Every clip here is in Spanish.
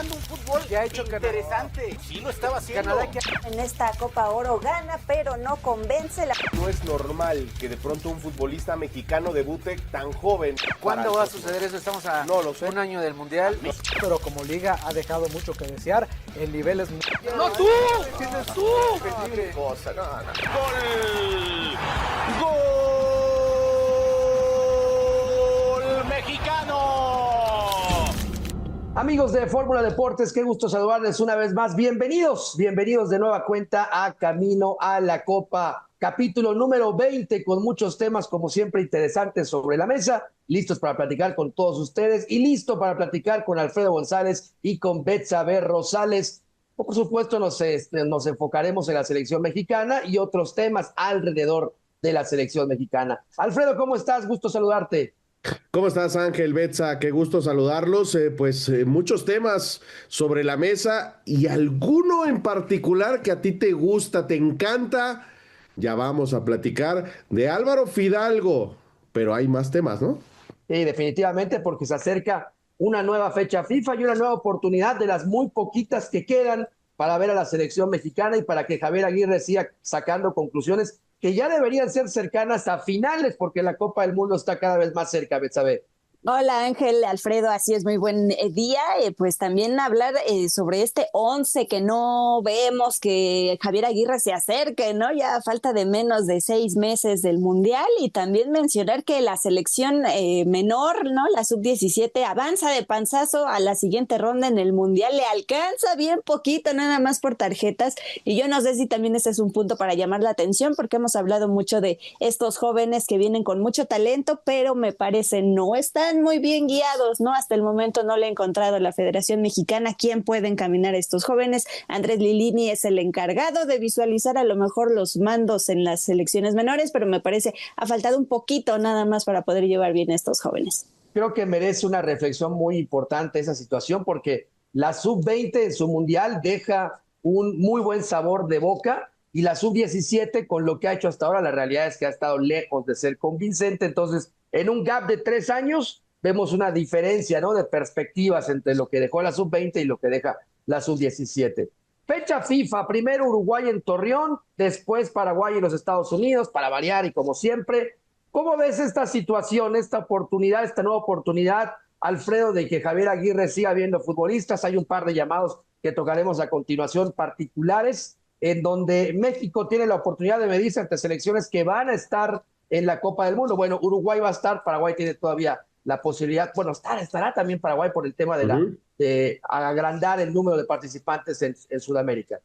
jugando un fútbol que ha hecho interesante. Sí lo estaba haciendo. En esta Copa Oro gana, pero no convence. No es normal que de pronto un futbolista mexicano debute tan joven. ¿Cuándo va a suceder eso? Estamos a no lo sé. Un año del Mundial. Pero como liga ha dejado mucho que desear. El nivel es muy... ¡No, tú! ¡Tienes tú! ¡Qué cosa! No. ¡Gol! ¡Gol mexicano! Amigos de Fórmula Deportes, qué gusto saludarles una vez más. Bienvenidos de nueva cuenta a Camino a la Copa, capítulo número 20, con muchos temas, como siempre, interesantes sobre la mesa, listos para platicar con todos ustedes y listo para platicar con Alfredo González y con Betsabe Rosales. Por supuesto, nos enfocaremos en la selección mexicana y otros temas alrededor de la selección mexicana. Alfredo, ¿cómo estás? Gusto saludarte. ¿Cómo estás, Ángel, Betsa? Qué gusto saludarlos. Muchos temas sobre la mesa y alguno en particular que a ti te gusta, te encanta. Ya vamos a platicar de Álvaro Fidalgo, pero hay más temas, ¿no? Sí, definitivamente, porque se acerca una nueva fecha FIFA y una nueva oportunidad de las muy poquitas que quedan para ver a la selección mexicana y para que Javier Aguirre siga sacando conclusiones que ya deberían ser cercanas a finales, porque la Copa del Mundo está cada vez más cerca, Betsabe. Hola Ángel, Alfredo, así es, muy buen día. Pues también hablar sobre este 11 que no vemos que Javier Aguirre se acerque, ¿no? Ya a falta de menos de 6 meses del Mundial, y también mencionar que la selección menor, ¿no? La sub-17 avanza de panzazo a la siguiente ronda en el Mundial, le alcanza bien poquito, nada más por tarjetas, y yo no sé si también ese es un punto para llamar la atención, porque hemos hablado mucho de estos jóvenes que vienen con mucho talento, pero me parece no están muy bien guiados, ¿no? Hasta el momento no le ha encontrado a la Federación Mexicana quién puede encaminar a estos jóvenes. Andrés Lilini es el encargado de visualizar a lo mejor los mandos en las selecciones menores, pero me parece ha faltado un poquito nada más para poder llevar bien a estos jóvenes. Creo que merece una reflexión muy importante esa situación, porque la sub-20 en su mundial deja un muy buen sabor de boca, y la sub-17, con lo que ha hecho hasta ahora, la realidad es que ha estado lejos de ser convincente. Entonces, en un gap de 3 años, vemos una diferencia, ¿no?, de perspectivas entre lo que dejó la sub-20 y lo que deja la sub-17. Fecha FIFA, primero Uruguay en Torreón, después Paraguay y los Estados Unidos, para variar y como siempre. ¿Cómo ves esta situación, esta oportunidad, esta nueva oportunidad, Alfredo, de que Javier Aguirre siga viendo futbolistas? Hay un par de llamados que tocaremos a continuación, particulares, en donde México tiene la oportunidad de medirse ante selecciones que van a estar en la Copa del Mundo. Bueno, Uruguay va a estar, Paraguay tiene todavía la posibilidad, bueno, estará también Paraguay por el tema de agrandar el número de participantes en Sudamérica.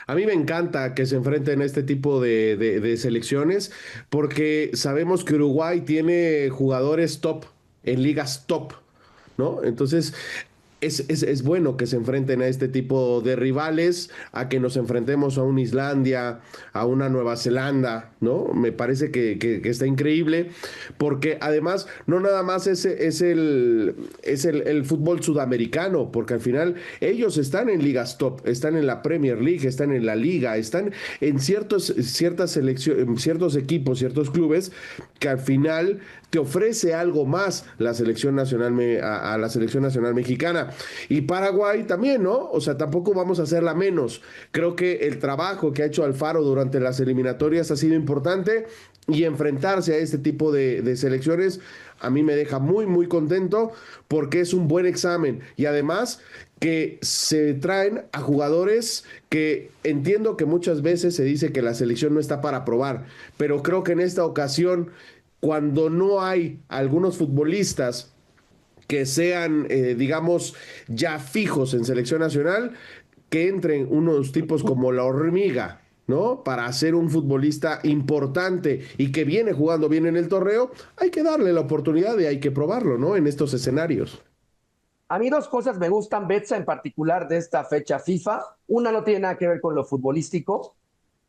A mí me encanta que se enfrenten a este tipo de selecciones, porque sabemos que Uruguay tiene jugadores top, en ligas top, ¿no? Entonces es bueno que se enfrenten a este tipo de rivales, a que nos enfrentemos a una Islandia, a una Nueva Zelanda, ¿no? Me parece que está increíble, porque además no nada más es el fútbol sudamericano, porque al final ellos están en ligas top, están en la Premier League, están en la Liga, están en ciertos equipos, ciertos clubes, que al final te ofrece algo más la selección nacional a la selección nacional mexicana. Y Paraguay también, ¿no? O sea, tampoco vamos a hacerla menos. Creo que el trabajo que ha hecho Alfaro durante las eliminatorias ha sido importante, y enfrentarse a este tipo de selecciones a mí me deja muy, muy contento, porque es un buen examen, y además que se traen a jugadores que entiendo que muchas veces se dice que la selección no está para probar, pero creo que en esta ocasión, cuando no hay algunos futbolistas que sean, digamos, ya fijos en selección nacional, que entren unos tipos como la hormiga, ¿no? Para ser un futbolista importante y que viene jugando bien en el torneo, hay que darle la oportunidad y hay que probarlo, ¿no? En estos escenarios. A mí 2 cosas me gustan, Betsa, en particular de esta fecha FIFA. Una no tiene nada que ver con lo futbolístico.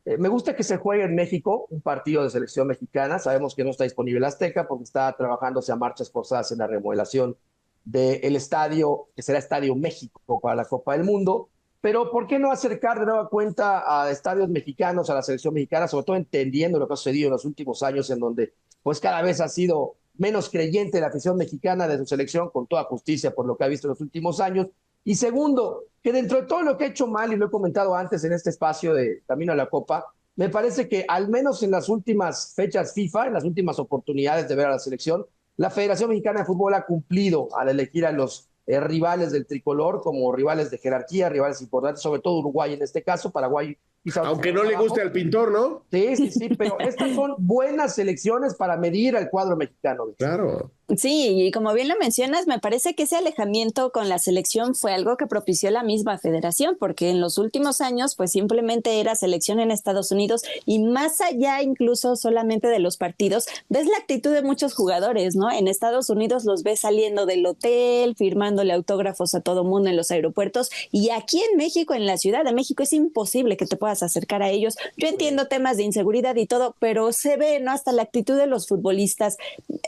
Me gusta que se juegue en México un partido de selección mexicana. Sabemos que no está disponible Azteca porque está trabajándose a marchas forzadas en la remodelación del estadio, que será Estadio México para la Copa del Mundo. Pero ¿por qué no acercar de nueva cuenta a estadios mexicanos, a la selección mexicana, sobre todo entendiendo lo que ha sucedido en los últimos años, en donde pues cada vez ha sido menos creyente la afición mexicana de su selección, con toda justicia por lo que ha visto en los últimos años? Y segundo, que dentro de todo lo que he hecho mal, y lo he comentado antes en este espacio de Camino a la Copa, me parece que al menos en las últimas fechas FIFA, en las últimas oportunidades de ver a la selección, la Federación Mexicana de Fútbol ha cumplido al elegir a los rivales del tricolor como rivales de jerarquía, rivales importantes, sobre todo Uruguay en este caso, Paraguay quizá. Aunque no le guste al pintor, ¿no? Sí, pero estas son buenas selecciones para medir al cuadro mexicano. Claro. Sí, y como bien lo mencionas, me parece que ese alejamiento con la selección fue algo que propició la misma federación, porque en los últimos años pues simplemente era selección en Estados Unidos y más allá incluso solamente de los partidos, ves la actitud de muchos jugadores, ¿no? En Estados Unidos los ves saliendo del hotel, firmándole autógrafos a todo mundo en los aeropuertos, y aquí en México, en la Ciudad de México, es imposible que te puedas acercar a ellos. Yo entiendo temas de inseguridad y todo, pero se ve, ¿no? Hasta la actitud de los futbolistas.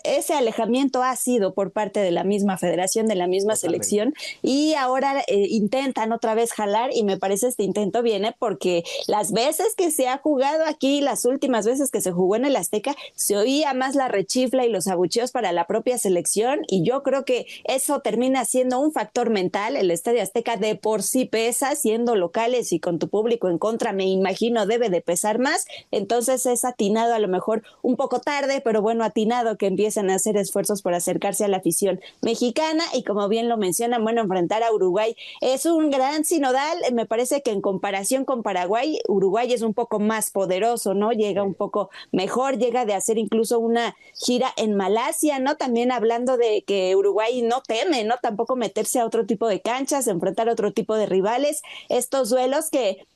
Ese alejamiento ha sido por parte de la misma federación, de la misma selección, y ahora intentan otra vez jalar, y me parece este intento viene porque las veces que se ha jugado aquí, las últimas veces que se jugó en el Azteca, se oía más la rechifla y los abucheos para la propia selección, y yo creo que eso termina siendo un factor mental. El Estadio Azteca de por sí pesa, siendo locales y con tu público en contra, me imagino debe de pesar más. Entonces es atinado, a lo mejor un poco tarde, pero bueno, atinado que empiecen a hacer esfuerzos por acercarse a la afición mexicana, y como bien lo mencionan, bueno, enfrentar a Uruguay es un gran sinodal. Me parece que en comparación con Paraguay, Uruguay es un poco más poderoso, ¿no? Llega un poco mejor, llega de hacer incluso una gira en Malasia, ¿no? También hablando de que Uruguay no teme, ¿no? Tampoco meterse a otro tipo de canchas, enfrentar a otro tipo de rivales, estos duelos que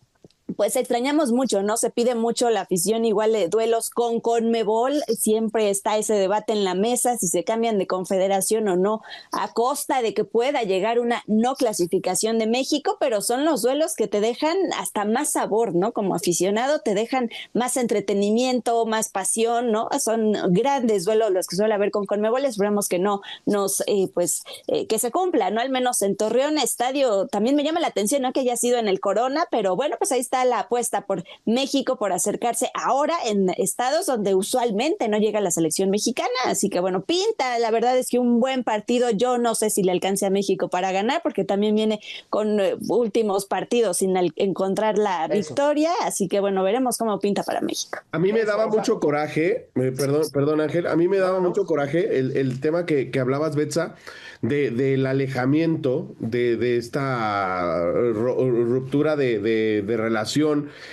pues extrañamos mucho, ¿no? Se pide mucho la afición, igual de duelos con CONMEBOL, siempre está ese debate en la mesa, si se cambian de confederación o no, a costa de que pueda llegar una no clasificación de México, pero son los duelos que te dejan hasta más sabor, ¿no? Como aficionado te dejan más entretenimiento, más pasión, ¿no? Son grandes duelos los que suele haber con CONMEBOL, esperemos que no nos, que se cumpla, ¿no? Al menos en Torreón, estadio, también me llama la atención, ¿no? Que haya sido en el Corona, pero bueno, pues ahí está la apuesta por México, por acercarse ahora en estados donde usualmente no llega la selección mexicana, así que bueno, pinta, la verdad es que un buen partido. Yo no sé si le alcance a México para ganar, porque también viene con últimos partidos sin encontrar la victoria, así que bueno, veremos cómo pinta para México. A mí me daba mucho coraje, perdón Ángel, a mí me daba mucho coraje el tema que hablabas, Betsa, del alejamiento de esta ruptura de relación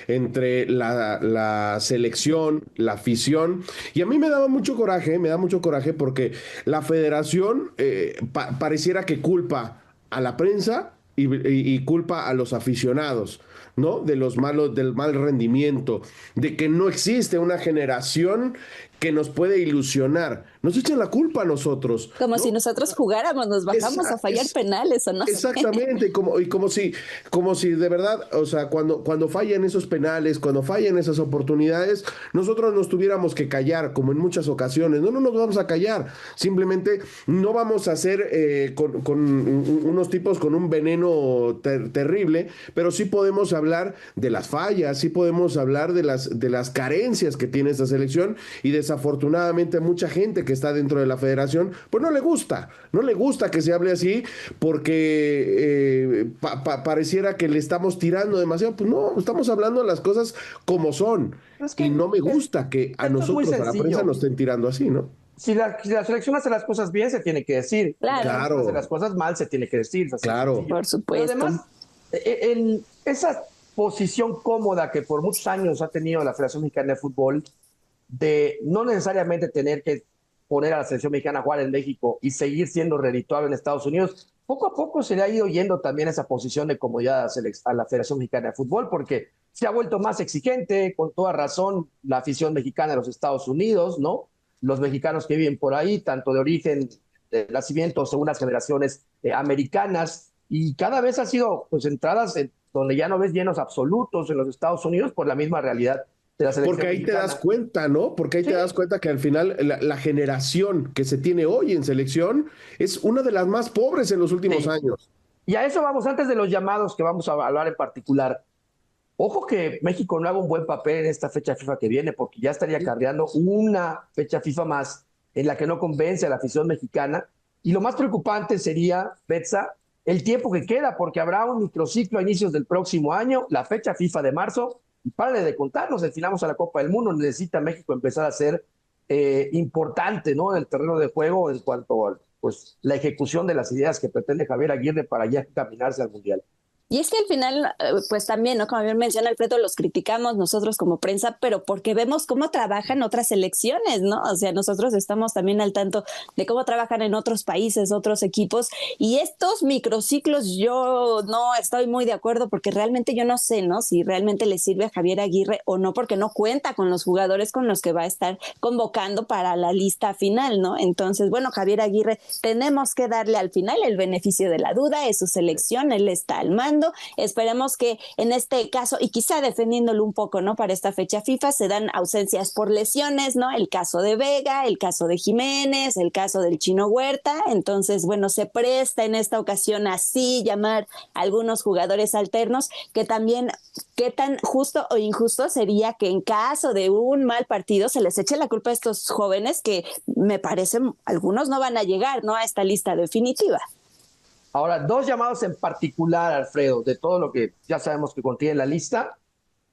entre la selección, la afición, y a mí me da mucho coraje porque la federación pareciera que culpa a la prensa y culpa a los aficionados, ¿no? Del mal rendimiento, de que no existe una generación que nos puede ilusionar. Nos echan la culpa a nosotros, como, ¿no? Si nosotros jugáramos, nos bajamos a fallar penales o no. Exactamente, sé. como si de verdad, o sea, cuando fallan esos penales, cuando fallan esas oportunidades, nosotros nos tuviéramos que callar, como en muchas ocasiones. No nos vamos a callar, simplemente no vamos a ser con unos tipos con un veneno terrible, pero sí podemos hablar de las fallas, sí podemos hablar de las carencias que tiene esta selección, y desafortunadamente mucha gente que está dentro de la federación, pues no le gusta que se hable así, porque pareciera que le estamos tirando demasiado. Pues no, estamos hablando de las cosas como son, y no me gusta que a nosotros, a la prensa, nos estén tirando así, ¿no? Si la selección hace las cosas bien, se tiene que decir. Claro. Si hace las cosas mal, se tiene que decir. Claro. Por supuesto. Pero además, en esa posición cómoda que por muchos años ha tenido la Federación Mexicana de Fútbol, de no necesariamente tener que poner a la selección mexicana a jugar en México y seguir siendo redituable en Estados Unidos, poco a poco se le ha ido yendo también esa posición de comodidad a la Federación Mexicana de Fútbol, porque se ha vuelto más exigente, con toda razón, la afición mexicana de los Estados Unidos, ¿no? Los mexicanos que viven por ahí, tanto de origen, de nacimiento, segundas generaciones americanas, y cada vez ha sido pues entradas donde ya no ves llenos absolutos en los Estados Unidos por la misma realidad. Porque ahí mexicana. Te das cuenta, ¿no? Porque ahí te das cuenta que al final la generación que se tiene hoy en selección es una de las más pobres en los últimos años. Y a eso vamos, antes de los llamados que vamos a hablar en particular. Ojo que México no haga un buen papel en esta fecha FIFA que viene, porque ya estaría carreando una fecha FIFA más en la que no convence a la afición mexicana. Y lo más preocupante sería, Betsa, el tiempo que queda, porque habrá un microciclo a inicios del próximo año, la fecha FIFA de marzo, y párale de contar, nos enfilamos a la Copa del Mundo, necesita México empezar a ser importante, ¿no?, en el terreno de juego en cuanto a pues, la ejecución de las ideas que pretende Javier Aguirre para ya caminarse al Mundial. Y es que al final, pues también, ¿no? Como bien menciona Alfredo, los criticamos nosotros como prensa, pero porque vemos cómo trabajan otras selecciones, ¿no? O sea, nosotros estamos también al tanto de cómo trabajan en otros países, otros equipos, y estos microciclos yo no estoy muy de acuerdo porque realmente yo no sé, ¿no? Si realmente le sirve a Javier Aguirre o no, porque no cuenta con los jugadores con los que va a estar convocando para la lista final, ¿no? Entonces, bueno, Javier Aguirre, tenemos que darle al final el beneficio de la duda, es su selección, él está al mando. Esperemos que en este caso, y quizá defendiéndolo un poco, ¿no?, para esta fecha FIFA, se dan ausencias por lesiones, ¿no? El caso de Vega, el caso de Jiménez, el caso del Chino Huerta. Entonces, bueno, se presta en esta ocasión así llamar a algunos jugadores alternos, que también qué tan justo o injusto sería que en caso de un mal partido se les eche la culpa a estos jóvenes que me parece algunos no van a llegar, ¿no?, a esta lista definitiva. Ahora, dos llamados en particular, Alfredo, de todo lo que ya sabemos que contiene la lista.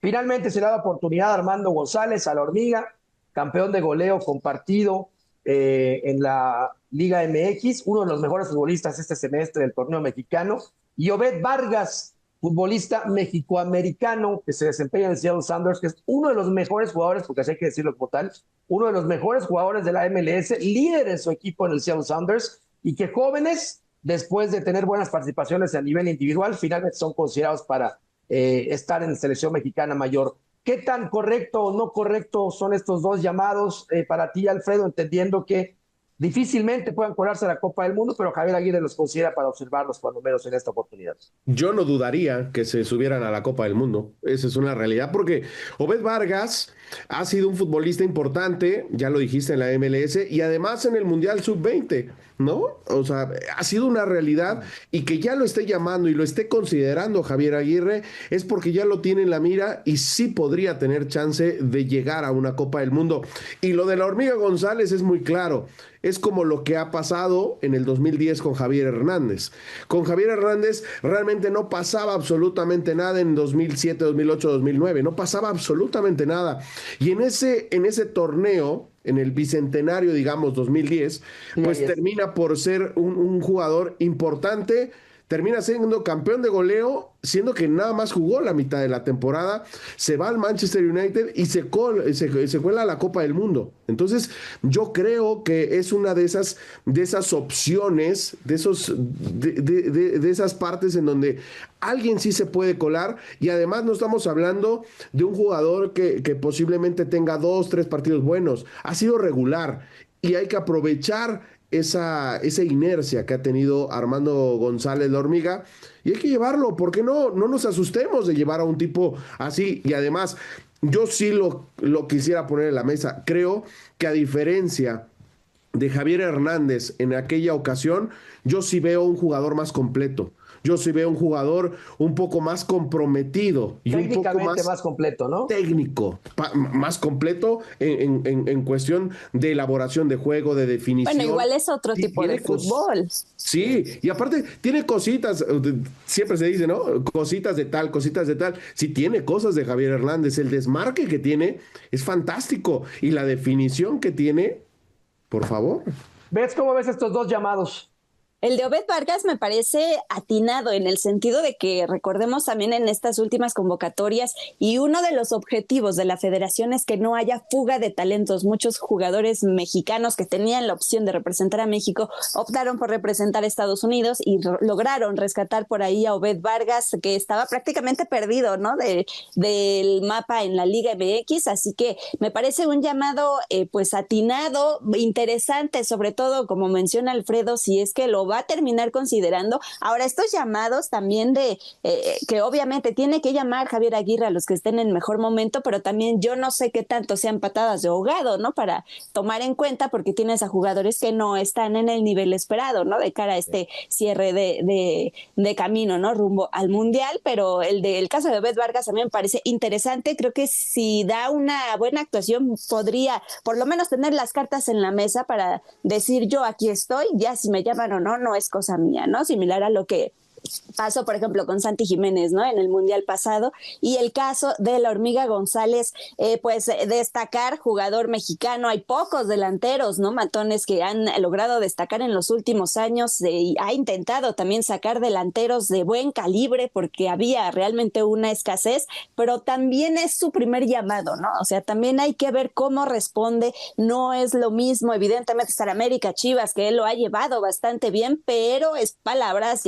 Finalmente se le da la oportunidad a Armando González, a la Hormiga, campeón de goleo compartido en la Liga MX, uno de los mejores futbolistas este semestre del torneo mexicano, y Obed Vargas, futbolista mexicoamericano que se desempeña en el Seattle Sounders, que es uno de los mejores jugadores, porque así hay que decirlo como tal, uno de los mejores jugadores de la MLS, líder en su equipo en el Seattle Sounders, y que jóvenes, después de tener buenas participaciones a nivel individual, finalmente son considerados para estar en la selección mexicana mayor. ¿Qué tan correcto o no correcto son estos dos llamados para ti, Alfredo, entendiendo que difícilmente puedan colarse a la Copa del Mundo, pero Javier Aguirre los considera para observarlos cuando menos en esta oportunidad? Yo no dudaría que se subieran a la Copa del Mundo. Esa es una realidad, porque Obed Vargas ha sido un futbolista importante, ya lo dijiste, en la MLS, y además en el Mundial Sub-20, ¿no? O sea, ha sido una realidad, y que ya lo esté llamando y lo esté considerando Javier Aguirre es porque ya lo tiene en la mira y sí podría tener chance de llegar a una Copa del Mundo. Y lo de la Hormiga González es muy claro. Es como lo que ha pasado en el 2010 con Javier Hernández. Con Javier Hernández realmente no pasaba absolutamente nada en 2007, 2008, 2009. No pasaba absolutamente nada. Y en ese torneo, en el bicentenario, digamos, 2010, pues termina por ser un jugador importante. Termina siendo campeón de goleo, siendo que nada más jugó la mitad de la temporada, se va al Manchester United y se cuela a la Copa del Mundo. Entonces, yo creo que es una de esas opciones, de esas partes en donde alguien sí se puede colar, y además no estamos hablando de un jugador que posiblemente tenga 2, 3 partidos buenos. Ha sido regular y hay que aprovechar esa inercia que ha tenido Armando González la Hormiga, y hay que llevarlo, porque no nos asustemos de llevar a un tipo así. Y además, yo sí lo quisiera poner en la mesa. Creo que a diferencia de Javier Hernández en aquella ocasión, yo sí veo un jugador más completo. Yo sí veo un jugador un poco más comprometido y un poco más completo, ¿no? Técnico, más completo en cuestión de elaboración de juego, de definición. Bueno, igual es otro tipo de fútbol. Sí, y aparte tiene cositas, siempre se dice, ¿no? Cositas de tal, cositas de tal. Sí, tiene cosas de Javier Hernández. El desmarque que tiene es fantástico, y la definición que tiene, por favor. ¿Ves cómo ves estos dos llamados? El de Obed Vargas me parece atinado en el sentido de que recordemos también en estas últimas convocatorias, y uno de los objetivos de la federación es que no haya fuga de talentos. Muchos jugadores mexicanos que tenían la opción de representar a México optaron por representar a Estados Unidos y lograron rescatar por ahí a Obed Vargas, que estaba prácticamente perdido, ¿no?, del mapa en la Liga MX. Así que me parece un llamado pues atinado, interesante, sobre todo como menciona Alfredo, si es que lo va a terminar considerando. Ahora, estos llamados también de que obviamente tiene que llamar Javier Aguirre a los que estén en mejor momento, pero también yo no sé qué tanto sean patadas de ahogado, ¿no?, para tomar en cuenta, porque tienes a jugadores que no están en el nivel esperado, ¿no?, de cara a este cierre de camino, ¿no?, rumbo al Mundial. Pero el caso de Obed Vargas también me parece interesante. Creo que si da una buena actuación podría por lo menos tener las cartas en la mesa para decir: yo aquí estoy, ya si me llaman o no no es cosa mía, ¿no? Similar a lo que pasó, por ejemplo, con Santi Jiménez, ¿no? En el Mundial pasado. Y el caso de la Hormiga González, pues destacar, jugador mexicano, hay pocos delanteros, ¿no? Matones que han logrado destacar en los últimos años, y ha intentado también sacar delanteros de buen calibre porque había realmente una escasez, pero también es su primer llamado, ¿no? O sea, también hay que ver cómo responde. No es lo mismo, evidentemente, estar América, Chivas, que él lo ha llevado bastante bien, pero es palabras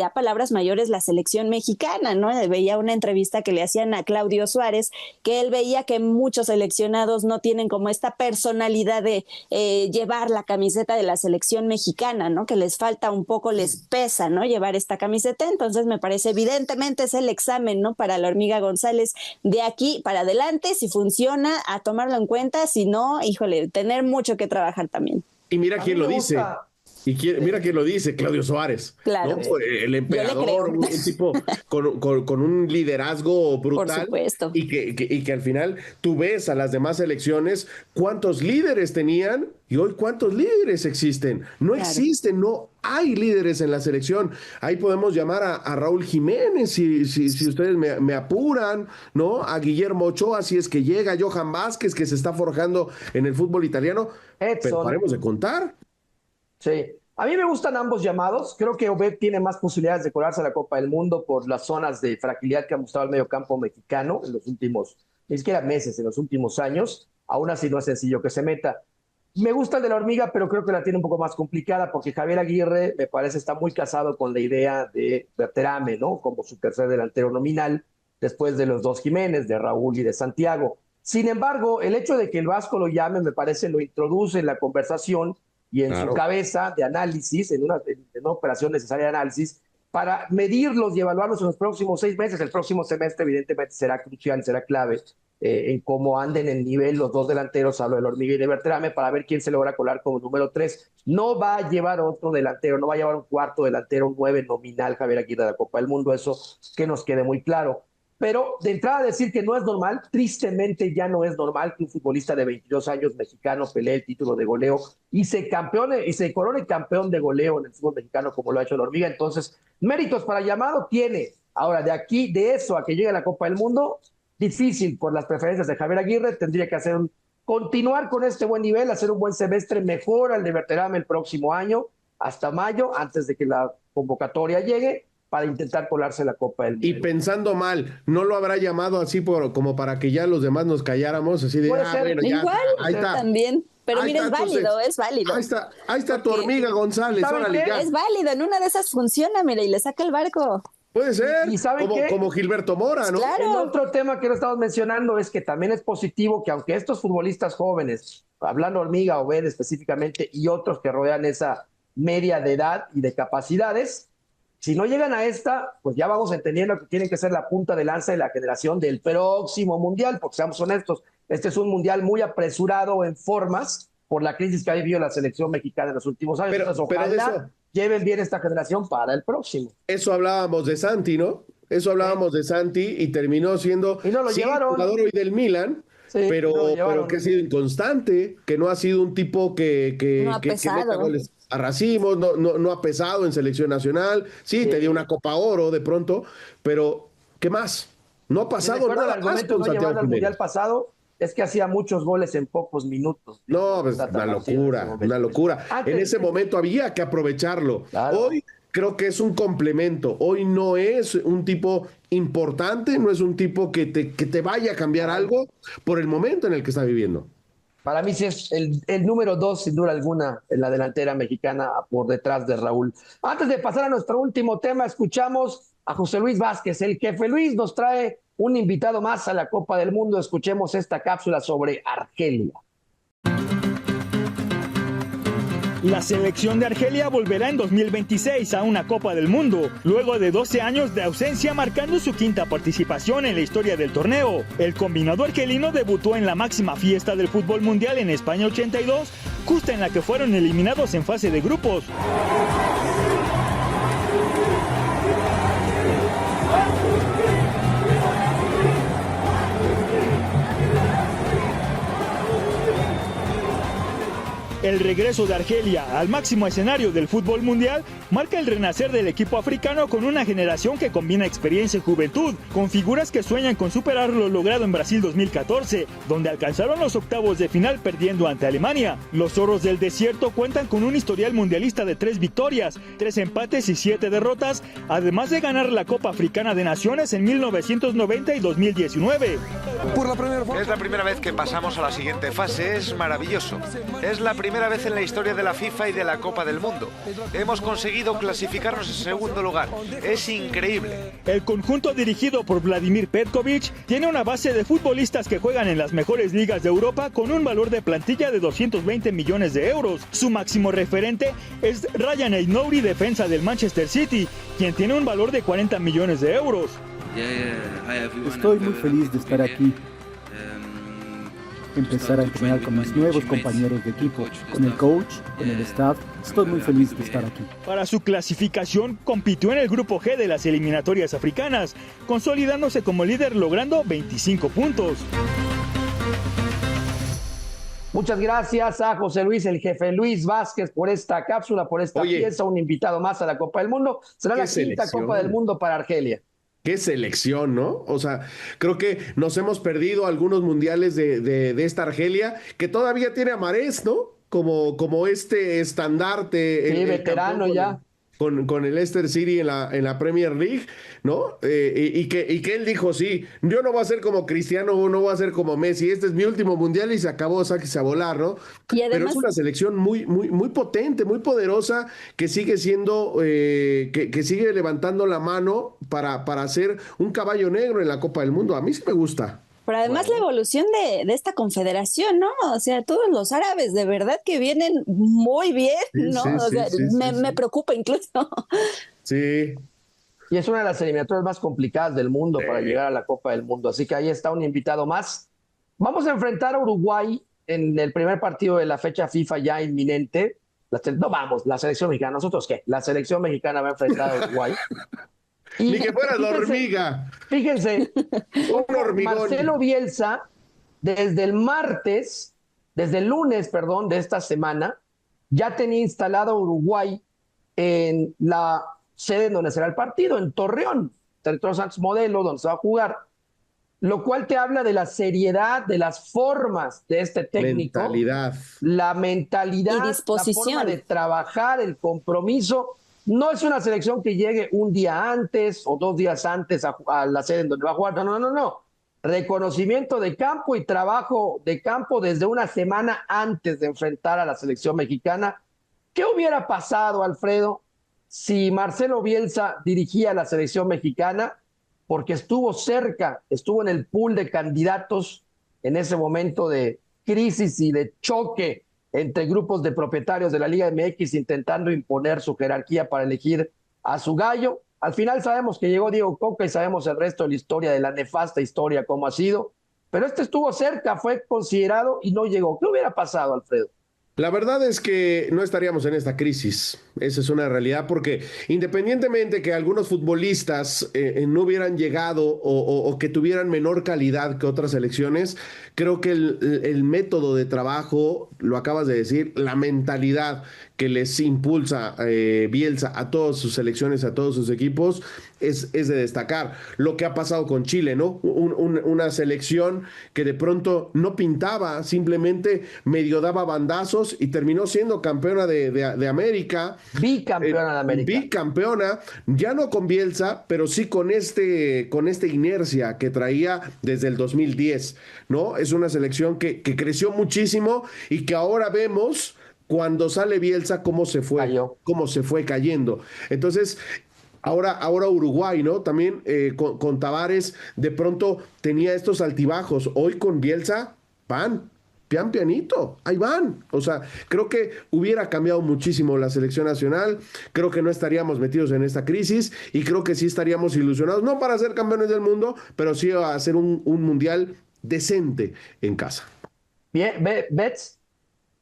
mayores la selección mexicana, ¿no? Veía una entrevista que le hacían a Claudio Suárez, que él veía que muchos seleccionados no tienen como esta personalidad de llevar la camiseta de la selección mexicana, ¿no? Que les falta un poco, les pesa, ¿no? Llevar esta camiseta. Entonces me parece, evidentemente es el examen, ¿no? Para la Hormiga González de aquí para adelante. Si funciona, a tomarlo en cuenta. Si no, híjole, tener mucho que trabajar también. Y mira quién lo dice. Mira quién lo dice, Claudio Suárez. Claro. ¿No? El emperador, un tipo con un liderazgo brutal. Por supuesto. Y que al final tú ves a las demás selecciones cuántos líderes tenían y hoy cuántos líderes existen. No existen, no hay líderes en la selección. Ahí podemos llamar a Raúl Jiménez, si ustedes me apuran, ¿no? A Guillermo Ochoa, si es que llega, Johan Vázquez, que se está forjando en el fútbol italiano. Edson. Pero paremos de contar. Sí, a mí me gustan ambos llamados. Creo que Obed tiene más posibilidades de colarse a la Copa del Mundo por las zonas de fragilidad que ha mostrado el mediocampo mexicano en los últimos, ni siquiera meses, en los últimos años. Aún así no es sencillo que se meta. Me gusta el de la Hormiga, pero creo que la tiene un poco más complicada porque Javier Aguirre, me parece, está muy casado con la idea de Berterame, ¿no? Como su tercer delantero nominal, después de los dos Jiménez, de Raúl y de Santiago. Sin embargo, el hecho de que el Vasco lo llame, me parece, lo introduce en la conversación y en su cabeza de análisis, en una operación necesaria de análisis, para medirlos y evaluarlos en los próximos 6 meses. El próximo semestre, evidentemente, será crucial, será clave en cómo anden en nivel los dos delanteros, hablo de la Hormiga y de Berterame, para ver quién se logra colar como número 3. No va a llevar otro delantero, no va a llevar un cuarto delantero, un 9 nominal Javier Aguirre de la Copa del Mundo, eso que nos quede muy claro. Pero de entrada decir que no es normal, tristemente ya no es normal que un futbolista de 22 años mexicano pelee el título de goleo y se corone campeón de goleo en el fútbol mexicano como lo ha hecho la Hormiga. Entonces, méritos para llamado tiene. Ahora, de eso a que llegue a la Copa del Mundo, difícil por las preferencias de Javier Aguirre. Tendría que continuar con este buen nivel, hacer un buen semestre, mejor al de Berterame el próximo año, hasta mayo, antes de que la convocatoria llegue, para intentar colarse la Copa del Mundo. Y pensando mal, ¿no lo habrá llamado así como para que ya los demás nos calláramos? Así de, Puede ser. bueno, ya, igual, ahí está. También. Pero Ahí mira, está, es válido, entonces, es válido. Ahí está tu Hormiga González, órale, ya. Es válido, en una de esas funciona, mira, y le saca el barco. Puede ser, ¿Y saben qué? como Gilberto Mora, ¿no? Claro. El otro tema que no estamos mencionando es que también es positivo que aunque estos futbolistas jóvenes, hablando Hormiga, Obed específicamente, y otros que rodean esa media de edad y de capacidades, si no llegan a esta, pues ya vamos entendiendo que tienen que ser la punta de lanza de la generación del próximo mundial, porque seamos honestos, este es un mundial muy apresurado en formas por la crisis que ha vivido la selección mexicana en los últimos años. Entonces, ojalá lleven bien esta generación para el próximo. Eso hablábamos de Santi, ¿no? Eso hablábamos de Santi y terminó siendo y no lo llevaron. Jugador hoy del Milan, sí, pero que ha sido inconstante, que no ha sido un tipo que no ha pesado. meta goles a racimos, no ha pesado en selección nacional. Sí, te dio una Copa Oro de pronto, pero ¿qué más? No ha pasado nada. El argumento de no llevar al mundial pasado es que hacía muchos goles en pocos minutos. No, pues una locura. En ese momento había que aprovecharlo. Claro. Hoy creo que es un complemento. Hoy no es un tipo importante, no es un tipo que te vaya a cambiar algo por el momento en el que está viviendo. Para mí sí es el número 2, sin duda alguna, en la delantera mexicana por detrás de Raúl. Antes de pasar a nuestro último tema, escuchamos a José Luis Vázquez. El Jefe Luis nos trae un invitado más a la Copa del Mundo. Escuchemos esta cápsula sobre Argelia. La selección de Argelia volverá en 2026 a una Copa del Mundo, luego de 12 años de ausencia, marcando su quinta participación en la historia del torneo. El combinado argelino debutó en la máxima fiesta del fútbol mundial en España 82, justa en la que fueron eliminados en fase de grupos. El regreso de Argelia al máximo escenario del fútbol mundial marca el renacer del equipo africano con una generación que combina experiencia y juventud, con figuras que sueñan con superar lo logrado en Brasil 2014, donde alcanzaron los octavos de final perdiendo ante Alemania. Los Zorros del Desierto cuentan con un historial mundialista de 3 victorias, 3 empates y 7 derrotas, además de ganar la Copa Africana de Naciones en 1990 y 2019. Es la primera vez que pasamos a la siguiente fase, es maravilloso. Es la primera vez en la historia de la FIFA y de la Copa del Mundo. Hemos conseguido clasificarnos en segundo lugar. Es increíble. El conjunto dirigido por Vladimir Petkovic tiene una base de futbolistas que juegan en las mejores ligas de Europa con un valor de plantilla de 220 millones de euros. Su máximo referente es Ryan Aït-Nouri, defensa del Manchester City, quien tiene un valor de 40 millones de euros. Estoy muy feliz de estar aquí. Empezar a entrenar con mis nuevos compañeros de equipo, con el coach, con el staff. Estoy muy feliz de estar aquí. Para su clasificación, compitió en el grupo G de las eliminatorias africanas, consolidándose como líder logrando 25 puntos. Muchas gracias a José Luis, el jefe Luis Vázquez, por esta cápsula, por esta pieza, un invitado más a la Copa del Mundo. Será la quinta Copa del Mundo para Argelia. Qué selección, ¿no? O sea, creo que nos hemos perdido algunos mundiales de esta Argelia, que todavía tiene a Mahrez, ¿no? Como este estandarte. Sí, veterano ya. Con el Leicester City en la Premier League, ¿no? Y que él dijo, sí, yo no voy a ser como Cristiano, no voy a ser como Messi, este es mi último mundial y se acabó, sáquese a volar, ¿no? Y además, pero es una selección muy potente, muy poderosa, que sigue siendo, que sigue levantando la mano para ser un caballo negro en la Copa del Mundo. A mí sí me gusta. pero además la evolución de esta confederación, ¿no? O sea, todos los árabes de verdad que vienen muy bien, ¿no? Me preocupa incluso. Sí. Y es una de las eliminatorias más complicadas del mundo para llegar a la Copa del Mundo. Así que ahí está un invitado más. Vamos a enfrentar a Uruguay en el primer partido de la fecha FIFA ya inminente. La selección mexicana. ¿Nosotros qué? La selección mexicana va a enfrentar a Uruguay. Ni que fuera la hormiga. Fíjense, un hormigón. Marcelo Bielsa, desde el lunes, de esta semana, ya tenía instalado a Uruguay en la sede en donde será el partido, en Torreón, Territorio Santos Modelo, donde se va a jugar, lo cual te habla de la seriedad, de las formas de este técnico, la mentalidad, y disposición, la forma de trabajar, el compromiso. No es una selección que llegue un día antes o 2 días antes a la sede en donde va a jugar. No. Reconocimiento de campo y trabajo de campo desde una semana antes de enfrentar a la selección mexicana. ¿Qué hubiera pasado, Alfredo, si Marcelo Bielsa dirigía a la selección mexicana? Porque estuvo cerca, estuvo en el pool de candidatos en ese momento de crisis y de choque entre grupos de propietarios de la Liga MX intentando imponer su jerarquía para elegir a su gallo. Al final sabemos que llegó Diego Coca y sabemos el resto de la historia, de la nefasta historia, cómo ha sido. Pero este estuvo cerca, fue considerado y no llegó. ¿Qué hubiera pasado, Alfredo? La verdad es que no estaríamos en esta crisis. Esa es una realidad, porque independientemente que algunos futbolistas no hubieran llegado o que tuvieran menor calidad que otras selecciones, creo que el método de trabajo, lo acabas de decir, la mentalidad que les impulsa Bielsa a todas sus selecciones, a todos sus equipos, es de destacar. Lo que ha pasado con Chile, ¿no? Una selección que de pronto no pintaba, simplemente medio daba bandazos y terminó siendo campeona de América. Bicampeona de América. Bicampeona, ya no con Bielsa, pero sí con esta inercia que traía desde el 2010, ¿no? Es una selección que creció muchísimo y que ahora vemos cuando sale Bielsa cómo se fue cayendo. Entonces, ahora Uruguay, ¿no? También con Tabárez de pronto tenía estos altibajos. Hoy con Bielsa, pianito, ahí van. O sea, creo que hubiera cambiado muchísimo la selección nacional, creo que no estaríamos metidos en esta crisis y creo que sí estaríamos ilusionados, no para ser campeones del mundo, pero sí a hacer un mundial decente en casa. Bien, Bets.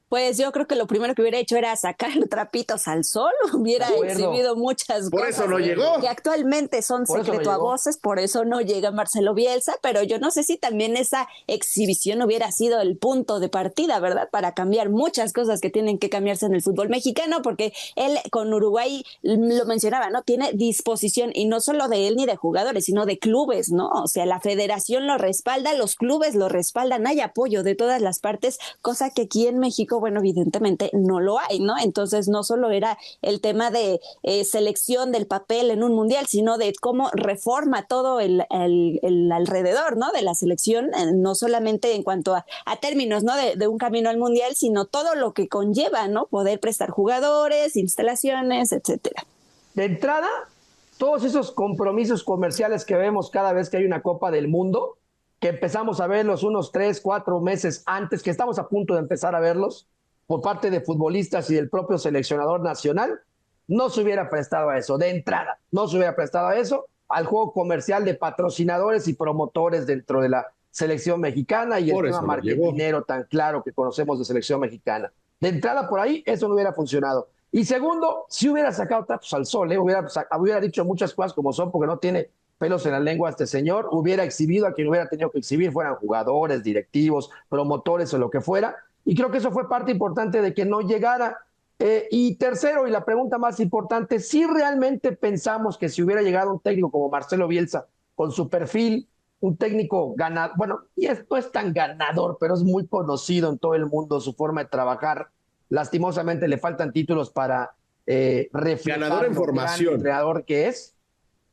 Pues yo creo que lo primero que hubiera hecho era sacar trapitos al sol, hubiera exhibido muchas por cosas. Eso no llegó. Que actualmente son secreto a voces, por eso no llega Marcelo Bielsa, pero yo no sé si también esa exhibición hubiera sido el punto de partida, ¿verdad? Para cambiar muchas cosas que tienen que cambiarse en el fútbol mexicano, porque él con Uruguay, lo mencionaba, ¿no? Tiene disposición, y no solo de él ni de jugadores, sino de clubes, ¿no? O sea, la federación lo respalda, los clubes lo respaldan, hay apoyo de todas las partes, cosa que aquí en México, bueno, evidentemente no lo hay, ¿no? Entonces no solo era el tema de selección del papel en un mundial, sino de cómo reforma todo el alrededor, ¿no? De la selección, no solamente en cuanto a términos, ¿no? De un camino al mundial, sino todo lo que conlleva, ¿no? Poder prestar jugadores, instalaciones, etcétera. De entrada, todos esos compromisos comerciales que vemos cada vez que hay una Copa del Mundo, que empezamos a verlos unos 3, 4 meses antes, que estamos a punto de empezar a verlos, por parte de futbolistas y del propio seleccionador nacional, no se hubiera prestado a eso. De entrada, no se hubiera prestado a eso, al juego comercial de patrocinadores y promotores dentro de la selección mexicana y el tema marketinero tan claro que conocemos de selección mexicana. De entrada, por ahí, eso no hubiera funcionado. Y segundo, si hubiera sacado trapos al sol, hubiera dicho muchas cosas como son, porque no tiene pelos en la lengua este señor, hubiera exhibido a quien hubiera tenido que exhibir, fueran jugadores, directivos, promotores o lo que fuera. Y creo que eso fue parte importante de que no llegara. Y tercero, y la pregunta más importante, si realmente pensamos que si hubiera llegado un técnico como Marcelo Bielsa, con su perfil, un técnico ganador, bueno, y esto es tan ganador, pero es muy conocido en todo el mundo, su forma de trabajar, lastimosamente le faltan títulos para reflejar ganador en formación, gran entrenador que es.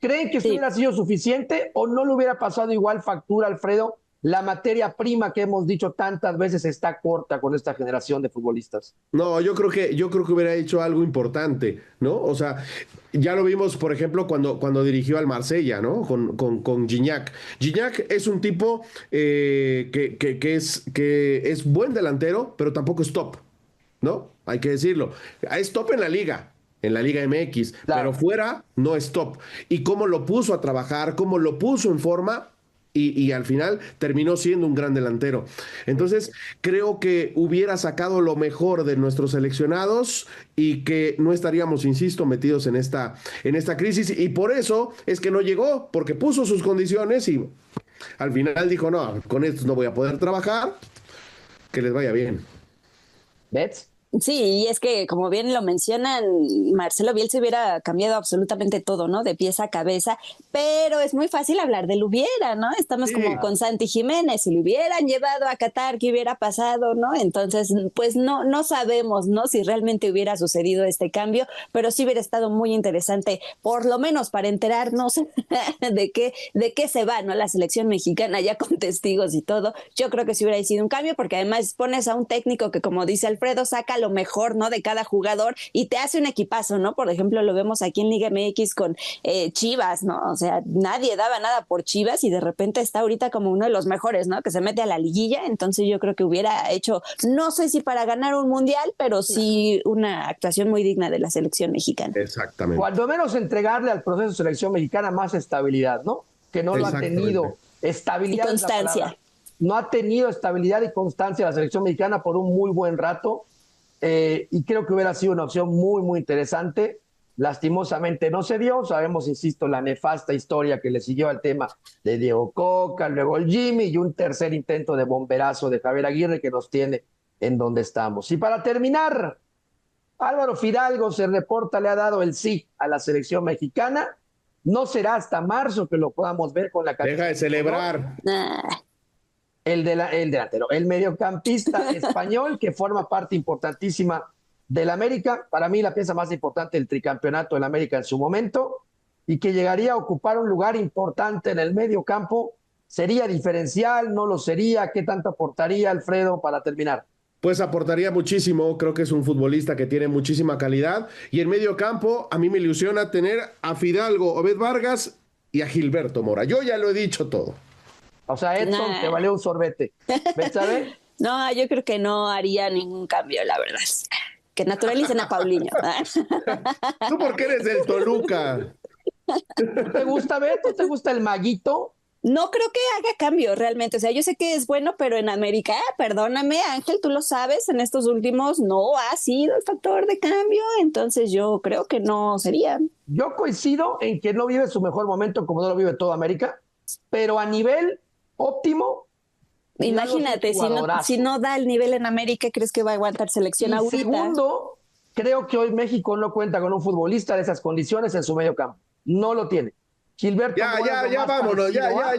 ¿Creen que esto hubiera sido suficiente o no le hubiera pasado igual factura, Alfredo? La materia prima que hemos dicho tantas veces está corta con esta generación de futbolistas. No, yo creo que hubiera hecho algo importante, ¿no? O sea, ya lo vimos, por ejemplo, cuando dirigió al Marsella, ¿no? Con Gignac. Gignac es un tipo que es buen delantero, pero tampoco es top, ¿no? Hay que decirlo. Es top en la Liga MX, claro, pero fuera no es top. Y cómo lo puso a trabajar, cómo lo puso en forma, y al final terminó siendo un gran delantero. Entonces, creo que hubiera sacado lo mejor de nuestros seleccionados y que no estaríamos, insisto, metidos en esta crisis. Y por eso es que no llegó, porque puso sus condiciones y al final dijo, no, con estos no voy a poder trabajar, que les vaya bien. ¿Ves? Sí, y es que, como bien lo mencionan, Marcelo Bielsa hubiera cambiado absolutamente todo, ¿no? De pies a cabeza, pero es muy fácil hablar del hubiera, ¿no? Estamos como con Santi Jiménez, si lo hubieran llevado a Qatar, ¿qué hubiera pasado, no? Entonces, pues no sabemos, ¿no? Si realmente hubiera sucedido este cambio, pero sí hubiera estado muy interesante, por lo menos para enterarnos de qué se va, ¿no? La selección mexicana, ya con testigos y todo. Yo creo que sí hubiera sido un cambio, porque además pones a un técnico que, como dice Alfredo, saca lo mejor, ¿no? De cada jugador y te hace un equipazo, ¿no? Por ejemplo, lo vemos aquí en Liga MX con Chivas, ¿no? O sea, nadie daba nada por Chivas y de repente está ahorita como uno de los mejores, ¿no? Que se mete a la liguilla, entonces yo creo que hubiera hecho, no sé si para ganar un mundial, pero sí una actuación muy digna de la selección mexicana. Exactamente. Cuando menos entregarle al proceso de selección mexicana más estabilidad, ¿no? Que no lo ha tenido. Estabilidad y constancia. No ha tenido estabilidad y constancia la selección mexicana por un muy buen rato. Y creo que hubiera sido una opción muy, muy interesante. Lastimosamente no se dio. Sabemos, insisto, la nefasta historia que le siguió al tema de Diego Coca, luego el Jimmy y un tercer intento de bomberazo de Javier Aguirre que nos tiene en donde estamos. Y para terminar, Álvaro Fidalgo se reporta, le ha dado el sí a la selección mexicana. No será hasta marzo que lo podamos ver con la camiseta. Deja de celebrar. El delantero, el mediocampista español que forma parte importantísima del América, para mí la pieza más importante del tricampeonato del América en su momento, y que llegaría a ocupar un lugar importante en el mediocampo. ¿Sería diferencial? ¿No lo sería? ¿Qué tanto aportaría, Alfredo, para terminar? Pues aportaría muchísimo, creo que es un futbolista que tiene muchísima calidad, y en medio campo a mí me ilusiona tener a Fidalgo, Obed Vargas y a Gilberto Mora. Yo ya lo he dicho todo. O sea, Edson te valió un sorbete. ¿Sabes? No, yo creo que no haría ningún cambio, la verdad. Que naturalicen a Paulinho. ¿Tú por qué eres del Toluca? ¿Te gusta, Beto? ¿Te gusta el maguito? No creo que haga cambio realmente. O sea, yo sé que es bueno, pero en América, perdóname, Ángel, tú lo sabes, en estos últimos no ha sido el factor de cambio. Entonces yo creo que no sería. Yo coincido en que no vive su mejor momento como no lo vive toda América, pero a nivel óptimo. Imagínate, si no da el nivel en América, ¿crees que va a aguantar selección ahorita? Segundo, creo que hoy México no cuenta con un futbolista de esas condiciones en su medio campo. No lo tiene. Gilberto Ya vámonos, vámonos,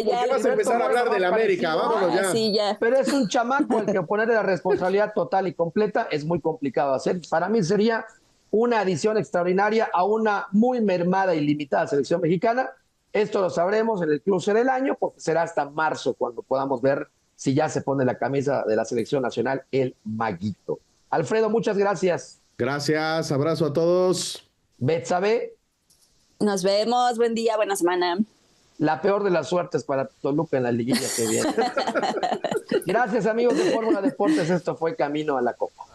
porque vas a empezar a hablar de la América, vámonos ya. Sí, ya. Pero es un chamaco al que ponerle la responsabilidad total y completa es muy complicado hacer. Para mí sería una adición extraordinaria a una muy mermada y limitada selección mexicana. Esto lo sabremos en el cruce del año, porque será hasta marzo cuando podamos ver si ya se pone la camisa de la selección nacional el Maguito. Alfredo, muchas gracias. Gracias, abrazo a todos. Betsabe. Nos vemos, buen día, buena semana. La peor de las suertes para Toluca en la liguilla que viene. Gracias, amigos de Fórmula Deportes. Esto fue Camino a la Copa.